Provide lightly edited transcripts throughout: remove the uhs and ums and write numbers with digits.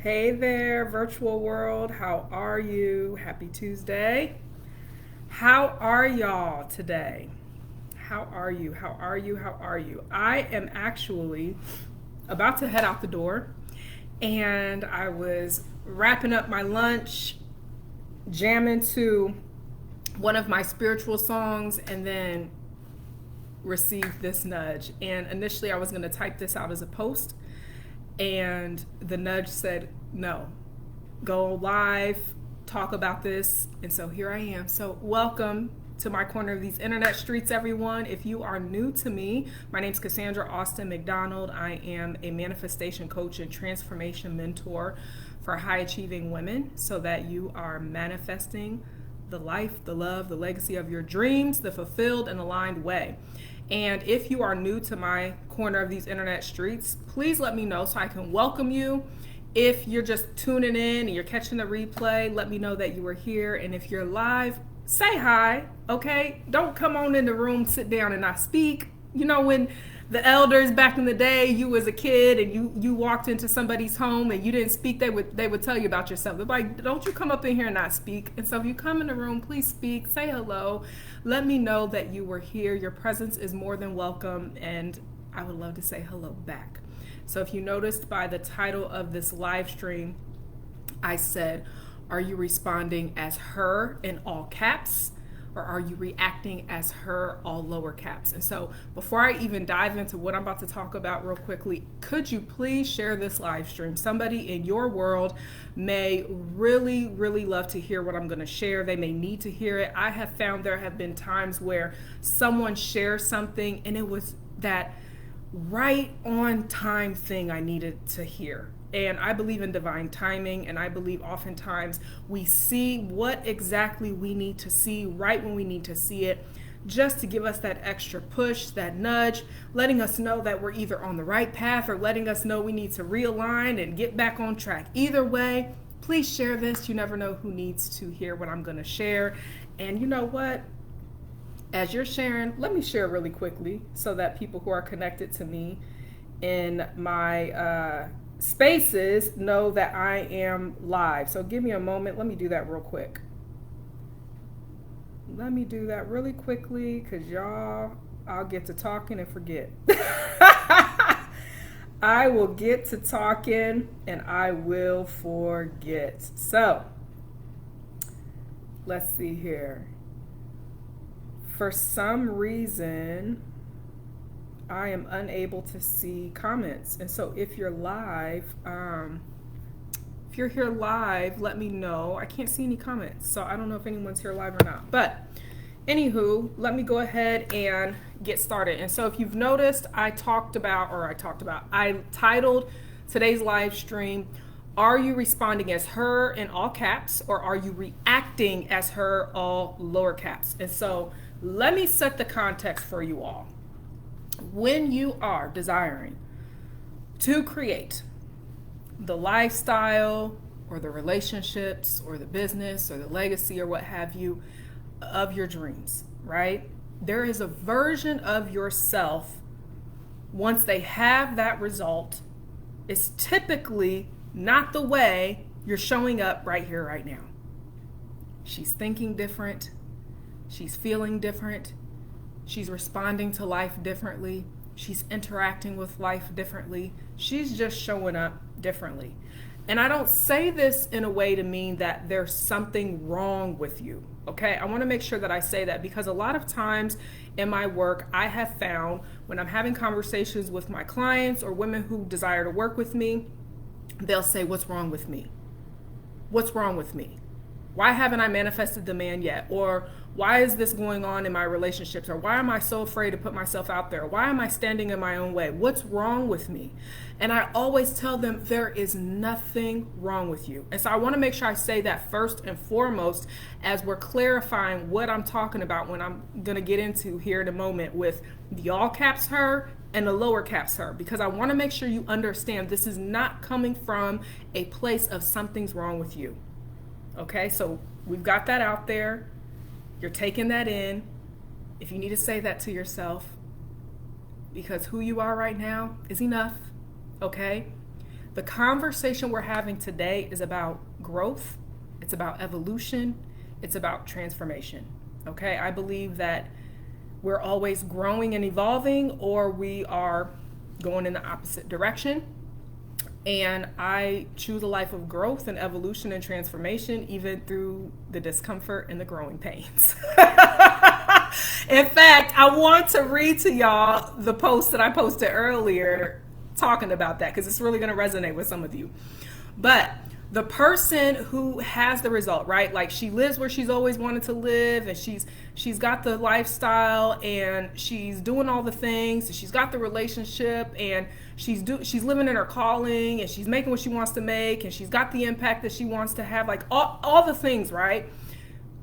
Hey there, virtual world. How are you? Happy Tuesday. How are y'all today? How are you? How are you? How are you? I am actually about to head out the door, and I was wrapping up my lunch, jamming to one of my spiritual songs, and then received this nudge. And initially, I was going to type this out as a post, and the nudge said, no, go live, talk about this. And so here I am. So, welcome to my corner of these internet streets, everyone. If you are new to me, my name is Casandra Austin McDonald. I am a manifestation coach and transformation mentor for high achieving women so that you are manifesting the life, the love, the legacy of your dreams, the fulfilled and aligned way. And if you are new to my corner of these internet streets, please let me know so I can welcome you. If you're just tuning in and you're catching the replay, let me know that you were here. And if you're live, say hi, okay? Don't come on in the room, sit down and not speak. You know, when the elders back in the day, you was a kid and you walked into somebody's home and you didn't speak, they would tell you about yourself. They're like, don't you come up in here and not speak. And so if you come in the room, please speak, say hello. Let me know that you were here. Your presence is more than welcome, and I would love to say hello back. So if you noticed by the title of this live stream, I said, are you responding as her in all caps? Or are you reacting as her, all lower caps? And so before I even dive into what I'm about to talk about real quickly, could you please share this live stream? Somebody in your world may really, really love to hear what I'm going to share. They may need to hear it. I have found there have been times where someone shares something and it was that right on time thing I needed to hear. And I believe in divine timing, and I believe oftentimes we see what exactly we need to see right when we need to see it, just to give us that extra push, that nudge, letting us know that we're either on the right path or letting us know we need to realign and get back on track. Either way, please share this. You never know who needs to hear what I'm going to share. And you know what? As you're sharing, let me share really quickly so that people who are connected to me in my spaces know that I am live. So give me a moment. Let me do that real quick. Let me do that really quickly because y'all, I'll get to talking and forget. I will get to talking and I will forget. So let's see here. For some reason, I am unable to see comments. And so if you're live, if you're here live, let me know. I can't see any comments, so I don't know if anyone's here live or not. But anywho, let me go ahead and get started. And so if you've noticed, I titled today's live stream, are you responding as her in all caps, or are you reacting as her all lower caps? And so let me set the context for you all. When you are desiring to create the lifestyle or the relationships or the business or the legacy or what have you of your dreams, right? There is a version of yourself, once they have that result, it's typically not the way you're showing up right here, right now. She's thinking different. She's feeling different. She's responding to life differently. She's interacting with life differently. She's just showing up differently. And I don't say this in a way to mean that there's something wrong with you, okay? I want to make sure that I say that because a lot of times in my work, I have found when I'm having conversations with my clients or women who desire to work with me, they'll say, what's wrong with me? What's wrong with me? Why haven't I manifested the man yet? Or why is this going on in my relationships? Or why am I so afraid to put myself out there? Why am I standing in my own way? What's wrong with me? And I always tell them there is nothing wrong with you. And so I want to make sure I say that first and foremost as we're clarifying what I'm talking about when I'm going to get into here in a moment with the all caps her and the lower caps her, because I want to make sure you understand this is not coming from a place of something's wrong with you. Okay, so we've got that out there. You're taking that in. If you need to say that to yourself, because who you are right now is enough, okay? The conversation we're having today is about growth, it's about evolution, it's about transformation. Okay, I believe that we're always growing and evolving, or we are going in the opposite direction. And I choose a life of growth and evolution and transformation, even through the discomfort and the growing pains. In fact, I want to read to y'all the post that I posted earlier talking about that, because it's really going to resonate with some of you. But the person who has the result, right? Like, she lives where she's always wanted to live, and she's got the lifestyle, and she's doing all the things, and she's got the relationship, and she's living in her calling, and she's making what she wants to make, and she's got the impact that she wants to have, like all the things, right?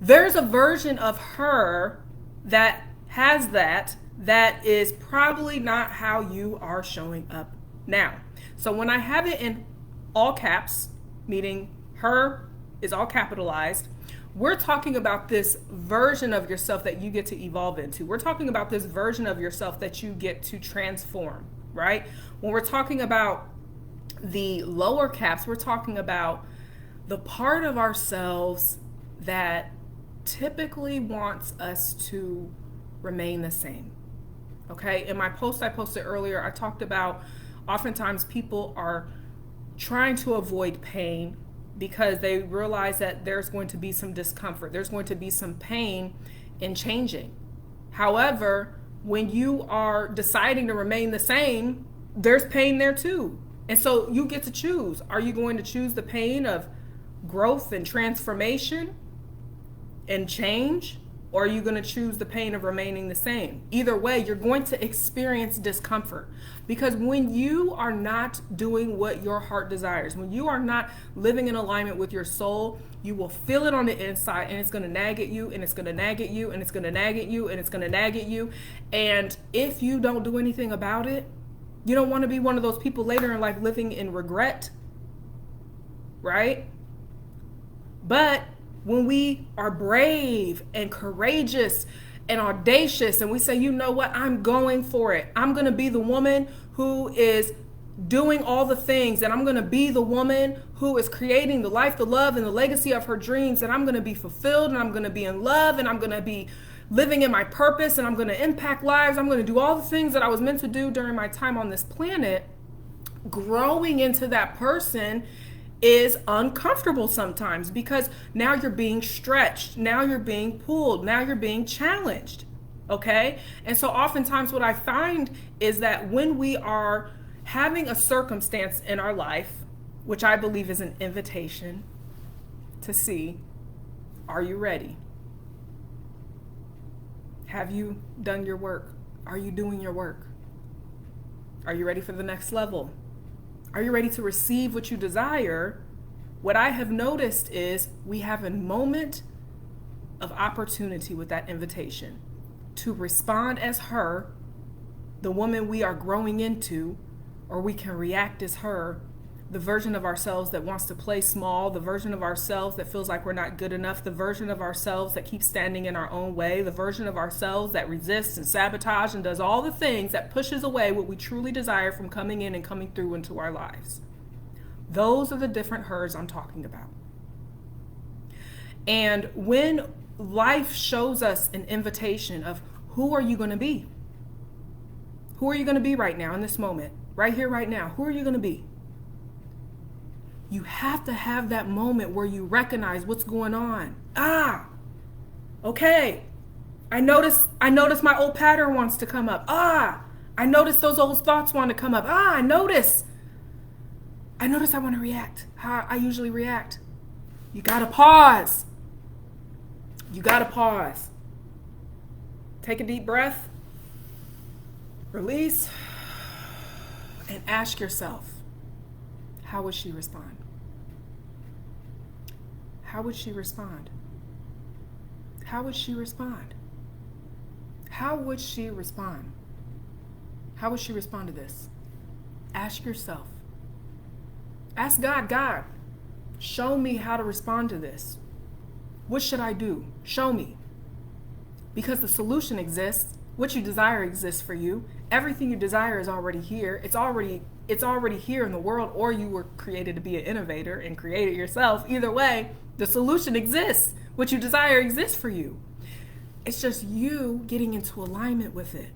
There's a version of her that has that is probably not how you are showing up now. So when I have it in all caps, meaning her is all capitalized, we're talking about this version of yourself that you get to evolve into. We're talking about this version of yourself that you get to transform, right? When we're talking about the lower caps, we're talking about the part of ourselves that typically wants us to remain the same. Okay, in my post I posted earlier, I talked about oftentimes people are trying to avoid pain because they realize that there's going to be some discomfort, there's going to be some pain in changing. However, when you are deciding to remain the same, there's pain there too. And so you get to choose. Are you going to choose the pain of growth and transformation and change? Or are you going to choose the pain of remaining the same? Either way, you're going to experience discomfort, because when you are not doing what your heart desires, when you are not living in alignment with your soul, you will feel it on the inside, and it's going to nag at you, and it's going to nag at you, and it's going to nag at you, and it's going to nag at you. And if you don't do anything about it, you don't want to be one of those people later in life living in regret, right? But when we are brave and courageous and audacious, and we say, you know what, I'm going for it. I'm going to be the woman who is doing all the things, and I'm going to be the woman who is creating the life, the love, and the legacy of her dreams, and I'm going to be fulfilled, and I'm going to be in love, and I'm going to be living in my purpose, and I'm going to impact lives. I'm going to do all the things that I was meant to do during my time on this planet. Growing into that person is uncomfortable sometimes, because now you're being stretched, now you're being pulled, now you're being challenged. Okay? And so oftentimes what I find is that when we are having a circumstance in our life, which I believe is an invitation to see, are you ready? Have you done your work? Are you doing your work? Are you ready for the next level? Are you ready to receive what you desire? What I have noticed is we have a moment of opportunity with that invitation to respond as her, the woman we are growing into, or we can react as her, the version of ourselves that wants to play small, the version of ourselves that feels like we're not good enough, the version of ourselves that keeps standing in our own way, the version of ourselves that resists and sabotage and does all the things that pushes away what we truly desire from coming in and coming through into our lives. Those are the different hers I'm talking about. And when life shows us an invitation of who are you going to be? Who are you going to be right now in this moment? Right here, right now. Who are you going to be? You have to have that moment where you recognize what's going on. Okay. I notice my old pattern wants to come up. I notice those old thoughts want to come up. I notice I want to react how I usually react. You got to pause. You got to pause. Take a deep breath. Release. And ask yourself, how would she respond? How would she respond? How would she respond? How would she respond? How would she respond to this? Ask yourself. Ask God, show me how to respond to this. What should I do? Show me. Because the solution exists. What you desire exists for you. Everything you desire is already here. It's already it's already here in the world, or you were created to be an innovator and create it yourself. Either way, the solution exists. What you desire exists for you. It's just you getting into alignment with it.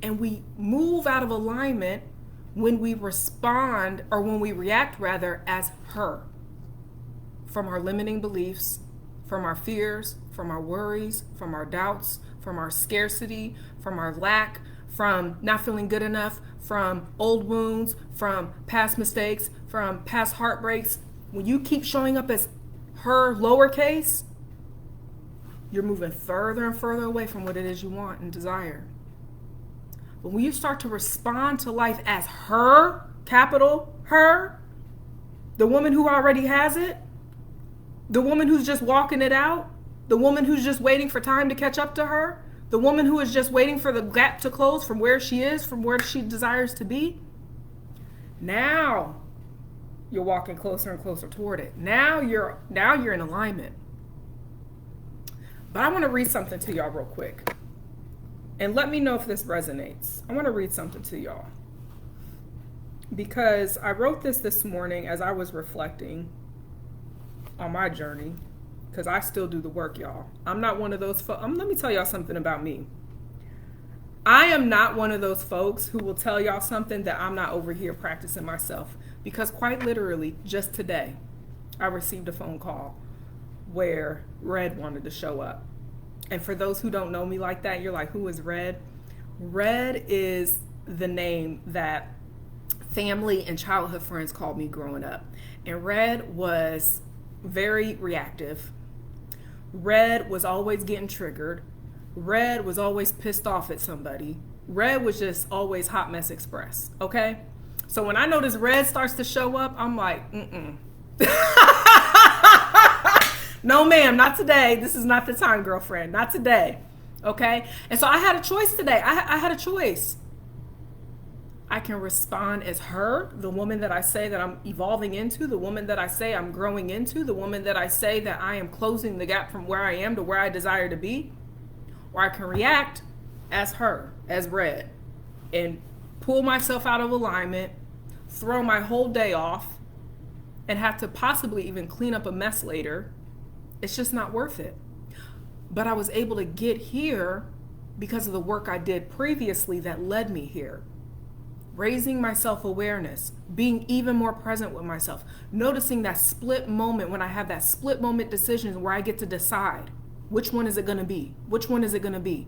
And we move out of alignment when we respond, or when we react rather, as her. From our limiting beliefs, from our fears, from our worries, from our doubts, from our scarcity, from our lack, from not feeling good enough, from old wounds, from past mistakes, from past heartbreaks. When you keep showing up as her lowercase, you're moving further and further away from what it is you want and desire. But when you start to respond to life as her, capital her, the woman who already has it, the woman who's just walking it out, the woman who's just waiting for time to catch up to her, the woman who is just waiting for the gap to close from where she is, from where she desires to be, now you're walking closer and closer toward it. Now you're in alignment. But I want to read something to y'all real quick. And let me know if this resonates. I want to read something to y'all. Because I wrote this morning as I was reflecting on my journey. Because I still do the work, y'all. I'm not one of those let me tell y'all something about me. I am not one of those folks who will tell y'all something that I'm not over here practicing myself. Because quite literally, just today, I received a phone call where Red wanted to show up. And for those who don't know me like that, you're like, who is Red? Red is the name that family and childhood friends called me growing up. And Red was very reactive. Red was always getting triggered. Red was always pissed off at somebody. Red was just always hot mess express, okay? So when I notice Red starts to show up, I'm like, no, ma'am, not today. This is not the time, girlfriend. Not today. Okay? And so I had a choice today. I had a choice. I can respond as her, the woman that I say that I'm evolving into, the woman that I say I'm growing into, the woman that I say that I am closing the gap from where I am to where I desire to be. Or I can react as her, as Red, and pull myself out of alignment, throw my whole day off, and have to possibly even clean up a mess later. It's just not worth it. But I was able to get here because of the work I did previously that led me here. Raising my self-awareness, being even more present with myself, noticing that split moment when I have that split moment decision where I get to decide, which one is it going to be? Which one is it going to be?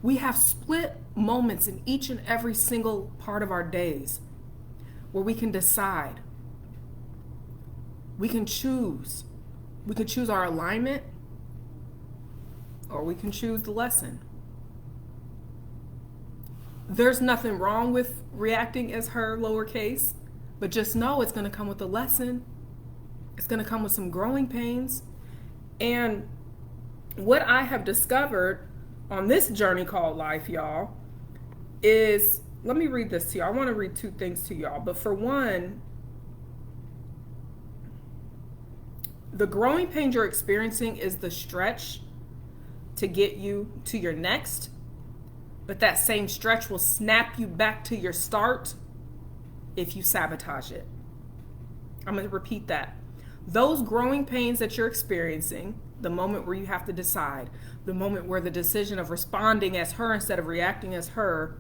We have split moments in each and every single part of our days where we can decide. We can choose. We could choose our alignment, or we can choose the lesson. There's nothing wrong with reacting as her, lowercase, but just know it's going to come with a lesson. It's going to come with some growing pains. And what I have discovered on this journey called life, y'all, is, let me read this to you. I want to read two things to y'all. But for one, the growing pains you're experiencing is the stretch to get you to your next, but that same stretch will snap you back to your start if you sabotage it. I'm going to repeat that. Those growing pains that you're experiencing, the moment where you have to decide, the moment where the decision of responding as her instead of reacting as her,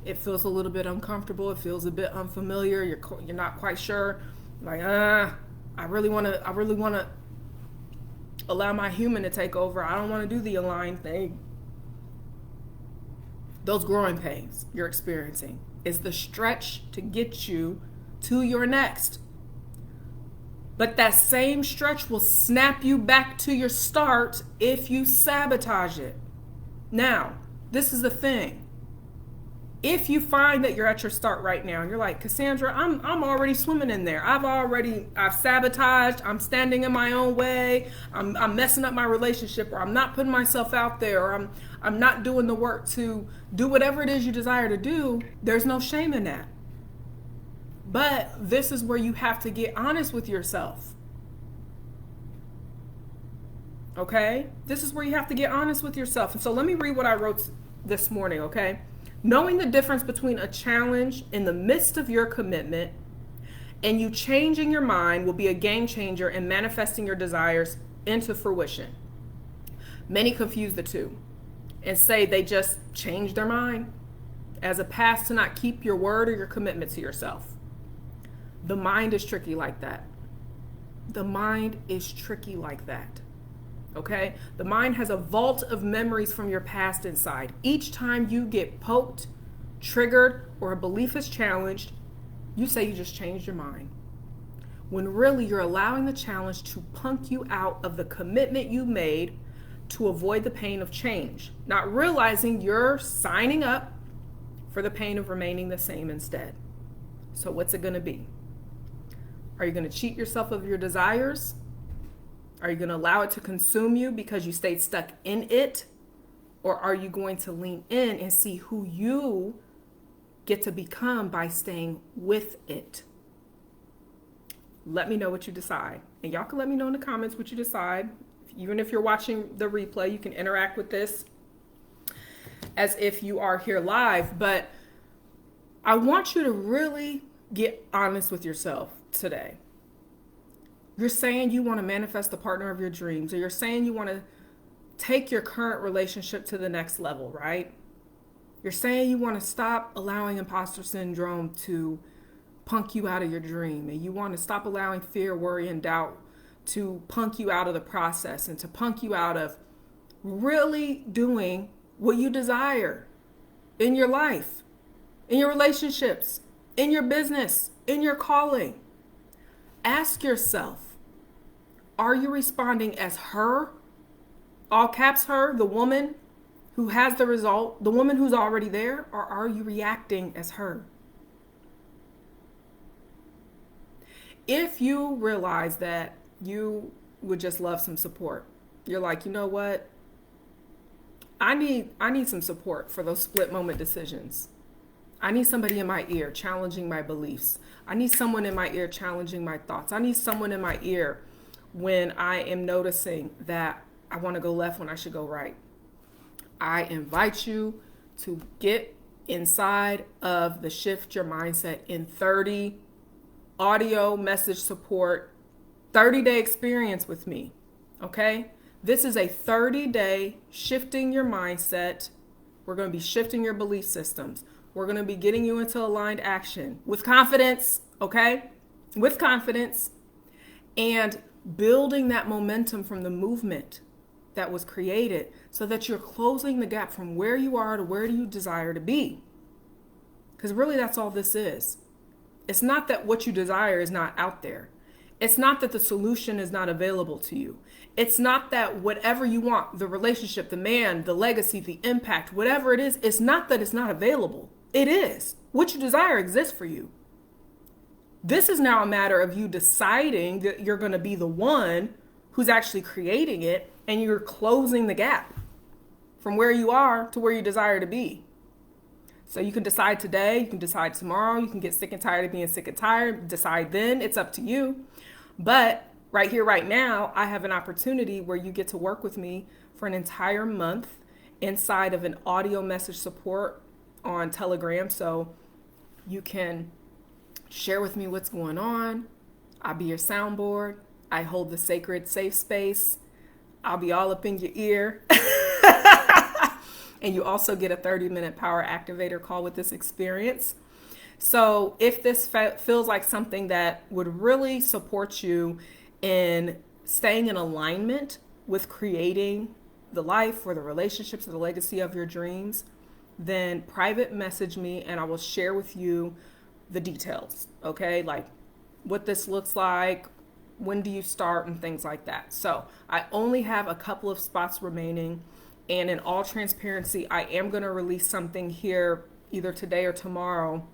it feels a little bit uncomfortable. It feels a bit unfamiliar. You're not quite sure. Like, I really want to allow my human to take over. I don't want to do the aligned thing. Those growing pains you're experiencing is the stretch to get you to your next. But that same stretch will snap you back to your start if you sabotage it. Now, this is the thing. If you find that you're at your start right now and you're like, Casandra, I'm already swimming in there. I've sabotaged. I'm standing in my own way. I'm messing up my relationship, or I'm not putting myself out there, or I'm not doing the work to do whatever it is you desire to do. There's no shame in that. But this is where you have to get honest with yourself. Okay? This is where you have to get honest with yourself. And so let me read what I wrote this morning, okay? Knowing the difference between a challenge in the midst of your commitment and you changing your mind will be a game changer in manifesting your desires into fruition. Many confuse the two and say they just changed their mind as a path to not keep your word or your commitment to yourself. The mind is tricky like that. The mind is tricky like that. Okay? The mind has a vault of memories from your past inside. Each time you get poked, triggered, or a belief is challenged, you say you just changed your mind. When really you're allowing the challenge to punk you out of the commitment you made to avoid the pain of change, not realizing you're signing up for the pain of remaining the same instead. So what's it going to be? Are you going to cheat yourself of your desires? Are you going to allow it to consume you because you stayed stuck in it? Or are you going to lean in and see who you get to become by staying with it? Let me know what you decide. And y'all can let me know in the comments what you decide. Even if you're watching the replay, you can interact with this as if you are here live. But I want you to really get honest with yourself today. You're saying you want to manifest the partner of your dreams, or you're saying you want to take your current relationship to the next level, right? You're saying you want to stop allowing imposter syndrome to punk you out of your dream, and you want to stop allowing fear, worry, and doubt to punk you out of the process and to punk you out of really doing what you desire in your life, in your relationships, in your business, in your calling. Ask yourself, are you responding as her, all caps her, the woman who has the result, the woman who's already there, or are you reacting as her? If you realize that you would just love some support, you're like, you know what? I need some support for those split moment decisions. I need somebody in my ear challenging my beliefs. I need someone in my ear challenging my thoughts. I need someone in my ear when I am noticing that I want to go left when I should go right. I invite you to get inside of the Shift Your Mindset in 30 audio message support, 30-day experience with me. Okay? This is a 30-day shifting your mindset. We're going to be shifting your belief systems. We're going to be getting you into aligned action with confidence, okay? With confidence, and building that momentum from the movement that was created so that you're closing the gap from where you are to where you desire to be. Because really that's all this is. It's not that what you desire is not out there. It's not that the solution is not available to you. It's not that whatever you want, the relationship, the man, the legacy, the impact, whatever it is, it's not that it's not available. It is. What you desire exists for you. This is now a matter of you deciding that you're going to be the one who's actually creating it, and you're closing the gap from where you are to where you desire to be. So you can decide today, you can decide tomorrow, you can get sick and tired of being sick and tired, decide then, it's up to you. But right here, right now, I have an opportunity where you get to work with me for an entire month inside of an audio message support on Telegram. So you can share with me what's going on. I'll be your soundboard. I hold the sacred safe space. I'll be all up in your ear. And you also get a 30-minute power activator call with this experience. So if this feels like something that would really support you in staying in alignment with creating the life or the relationships or the legacy of your dreams, then private message me and I will share with you the details, okay? Like what this looks like, when do you start, and things like that. So I only have a couple of spots remaining, and in all transparency, I am going to release something here either today or tomorrow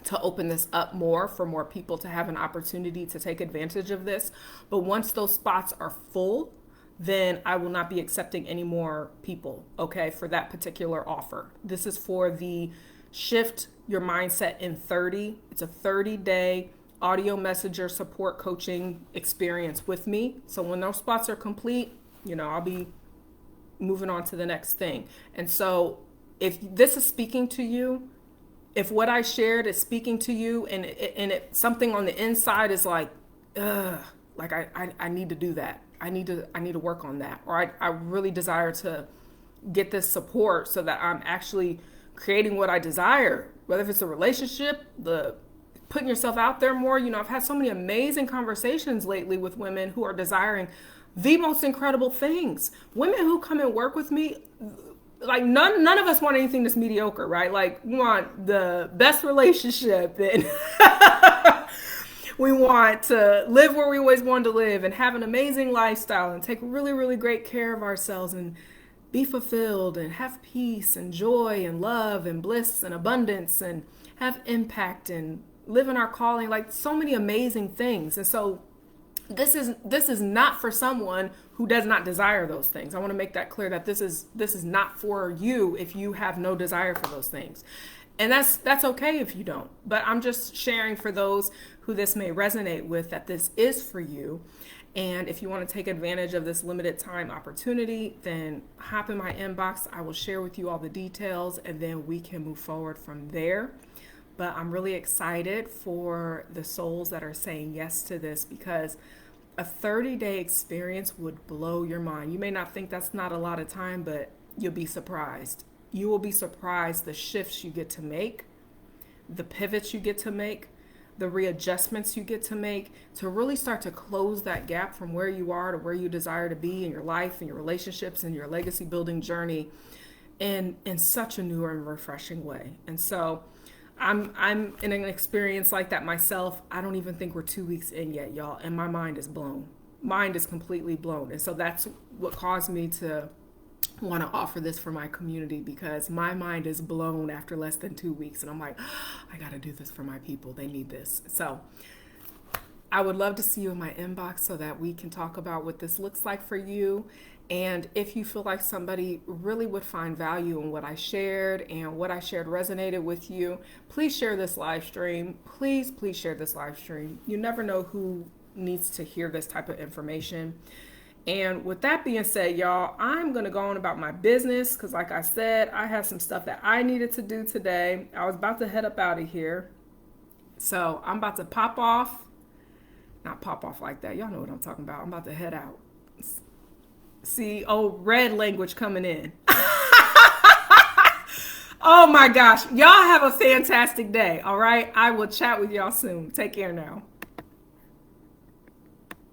to open this up more for more people to have an opportunity to take advantage of this. But once those spots are full, then I will not be accepting any more people, okay, for that particular offer. This is for the Shift Your Mindset in 30. It's a 30-day audio messenger support coaching experience with me. So when those spots are complete, I'll be moving on to the next thing. And so if this is speaking to you, if what I shared is speaking to you, and something on the inside is like, ugh, like I need to do that. I need to work on that. Or I really desire to get this support so that I'm actually creating what I desire, whether if it's a relationship, the putting yourself out there more. I've had so many amazing conversations lately with women who are desiring the most incredible things. Women who come and work with me, like none of us want anything that's mediocre, right? Like we want the best relationship, and we want to live where we always wanted to live and have an amazing lifestyle and take really, really great care of ourselves and be fulfilled and have peace and joy and love and bliss and abundance and have impact and live in our calling, like so many amazing things. And so this is not for someone who does not desire those things. I want to make that clear, that this is not for you if you have no desire for those things. And that's okay if you don't. But I'm just sharing for those who this may resonate with, that this is for you. And if you want to take advantage of this limited time opportunity, then hop in my inbox. I will share with you all the details, and then we can move forward from there. But I'm really excited for the souls that are saying yes to this, because a 30-day experience would blow your mind. You may not think that's not a lot of time, but you'll be surprised. You will be surprised the shifts you get to make, the pivots you get to make, the readjustments you get to make to really start to close that gap from where you are to where you desire to be in your life and your relationships and your legacy building journey in such a new and refreshing way. And so I'm in an experience like that myself. I don't even think we're 2 weeks in yet, y'all, and my mind is blown. Mind is completely blown. And so that's what caused me to want to offer this for my community, because my mind is blown after less than 2 weeks. And I'm like, I got to do this for my people. They need this. So I would love to see you in my inbox so that we can talk about what this looks like for you. And if you feel like somebody really would find value in what I shared and what I shared resonated with you, please share this live stream. Please share this live stream. You never know who needs to hear this type of information. And with that being said, y'all, I'm going to go on about my business, because like I said, I had some stuff that I needed to do today. I was about to head up out of here. So I'm about to pop off. Not pop off like that. Y'all know what I'm talking about. I'm about to head out. See, red language coming in. Oh my gosh. Y'all have a fantastic day. All right. I will chat with y'all soon. Take care now.